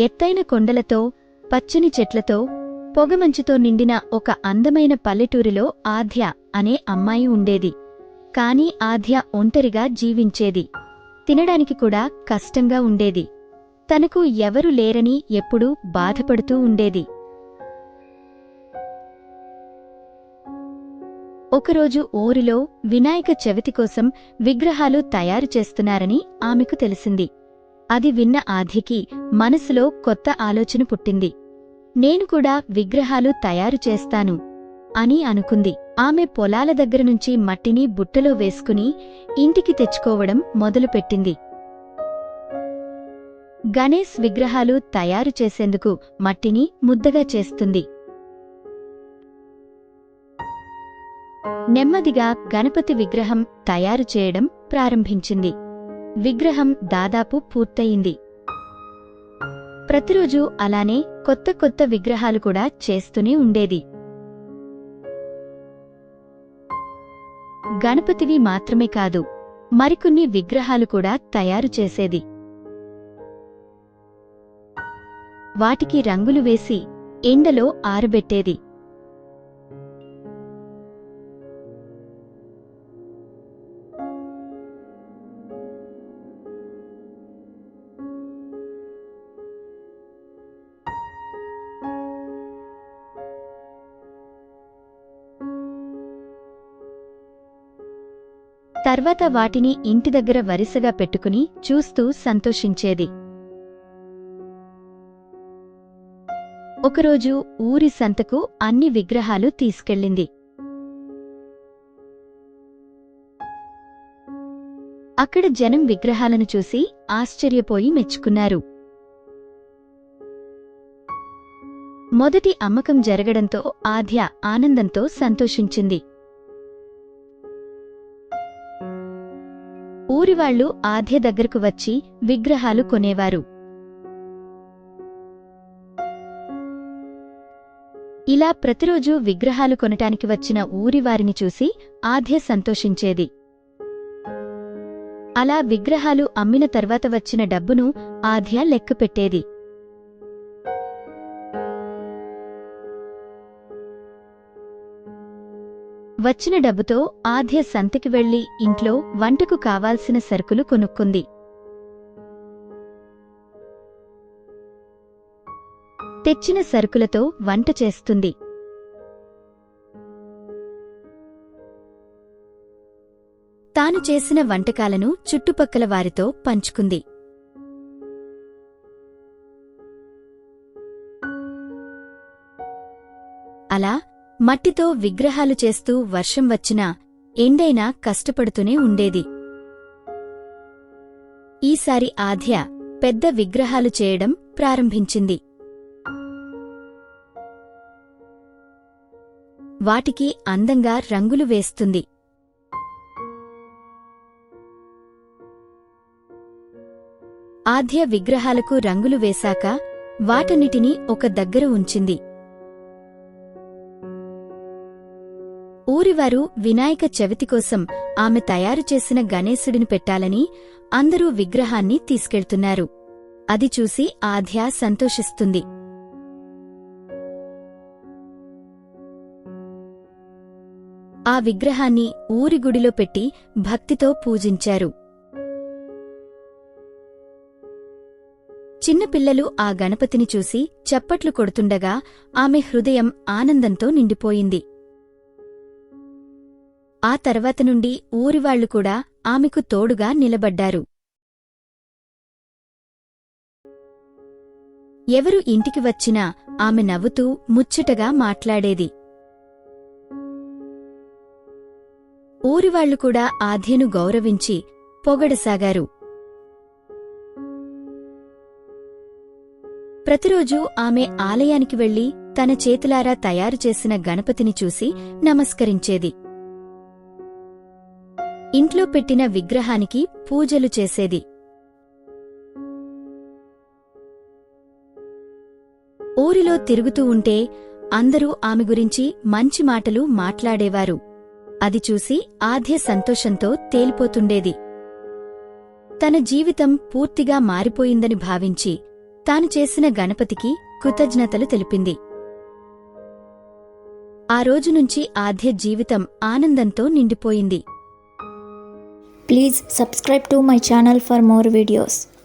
ఎత్తైన కొండలతో, పచ్చని చెట్లతో, పొగమంచుతో నిండిన ఒక అందమైన పల్లెటూరిలో ఆద్య అనే అమ్మాయి ఉండేది. కాని ఆద్య ఒంటరిగా జీవించేది. తినడానికి కూడా కష్టంగా ఉండేది. తనకు ఎవరూ లేరని ఎప్పుడూ బాధపడుతూ ఉండేది. ఒకరోజు ఊరిలో వినాయక చవితి కోసం విగ్రహాలు తయారు చేస్తున్నారని ఆమెకు తెలిసింది. అది విన్న ఆద్యకి మనసులో కొత్త ఆలోచన పుట్టింది. నేను కూడా విగ్రహాలు తయారు చేస్తాను అని అనుకుంది. ఆమె పొలాల దగ్గరనుంచి మట్టిని బుట్టలో వేసుకుని ఇంటికి తెచ్చుకోవడం మొదలుపెట్టింది. గణేశ్ విగ్రహాలు తయారు చేసేందుకు మట్టిని ముద్దగా చేస్తుంది. నెమ్మదిగా గణపతి విగ్రహం తయారు చేయడం ప్రారంభించింది. విగ్రహం దాదాపు పూర్తయింది. ప్రతిరోజూ అలానే కొత్త కొత్త విగ్రహాలు కూడా చేస్తూనే ఉండేది. గణపతివి మాత్రమే కాదు, మరికొన్ని విగ్రహాలు కూడా తయారు చేసేది. వాటికి రంగులు వేసి ఎండలో ఆరబెట్టేది. తర్వాత వాటిని ఇంటి దగ్గర వరుసగా పెట్టుకుని చూస్తూ సంతోషించేది. ఒకరోజు ఊరి సంతకు అన్ని విగ్రహాలు తీసుకెళ్ళింది. అక్కడ జనం విగ్రహాలను చూసి ఆశ్చర్యపోయి మెచ్చుకున్నారు. మొదటి అమ్మకం జరగడంతో ఆద్య ఆనందంతో సంతోషించింది. ఊరివాళ్లు ఆద్య దగ్గరకు వచ్చి విగ్రహాలు కొనేవారు. ఇలా ప్రతిరోజూ విగ్రహాలు కొనటానికి వచ్చిన ఊరివారిని చూసి ఆద్య సంతోషించేది. అలా విగ్రహాలు అమ్మిన తర్వాత వచ్చిన డబ్బును ఆద్య లెక్కపెట్టేది. వచ్చిన డబ్బుతో ఆద్య సంతకి వెళ్లి ఇంట్లో వంటకు కావాల్సిన సరుకులు కొనుక్కుంది. తెచ్చిన సరుకులతో వంట చేస్తుంది. తాను చేసిన వంటకాలను చుట్టుపక్కల వారితో పంచుకుంది. అలా మట్టితో విగ్రహాలు చేస్తూ వర్షం వచ్చినా ఎండైనా కష్టపడుతూనే ఉండేది. ఈసారి ఆద్య పెద్ద విగ్రహాలు చేయడం ప్రారంభించింది. వాటికి అందంగా రంగులు వేస్తుంది. ఆద్య విగ్రహాలకు రంగులు వేశాక వాటన్నిటినీ ఒక దగ్గర ఉంచింది. ఊరివారు వినాయక చవితి కోసం ఆమె తయారు చేసిన గణేశుడిని పెట్టాలని అందరూ విగ్రహాన్ని తీసుకెళ్తున్నారు. అది చూసి ఆద్య సంతోషిస్తుంది. ఆ విగ్రహాన్ని ఊరి గుడిలో పెట్టి భక్తితో పూజించారు. చిన్నపిల్లలు ఆ గణపతిని చూసి చప్పట్లు కొడుతుండగా ఆమె హృదయం ఆనందంతో నిండిపోయింది. ఆ తర్వాత నుండి ఊరివాళ్లు కూడా ఆమెకు తోడుగా నిలబడ్డారు. ఎవరు ఇంటికి వచ్చినా ఆమె నవ్వుతూ ముచ్చటగా మాట్లాడేది. ఊరివాళ్లు కూడా ఆద్యను గౌరవించి పొగడసాగారు. ప్రతిరోజూ ఆమె ఆలయానికి వెళ్లి తన చేతులారా తయారుచేసిన గణపతిని చూసి నమస్కరించేది. ఇంట్లో పెట్టిన విగ్రహానికి పూజలు చేసేది. ఊరిలో తిరుగుతూ ఉంటే అందరూ ఆమె గురించి మంచి మాటలు మాట్లాడేవారు. అది చూసి ఆద్య సంతోషంతో తేలిపోతుండేది. తన జీవితం పూర్తిగా మారిపోయిందని భావించి తాను చేసిన గణపతికి కృతజ్ఞతలు తెలిపింది. ఆ రోజు నుంచి ఆద్య జీవితం ఆనందంతో నిండిపోయింది. Please subscribe to my channel for more videos.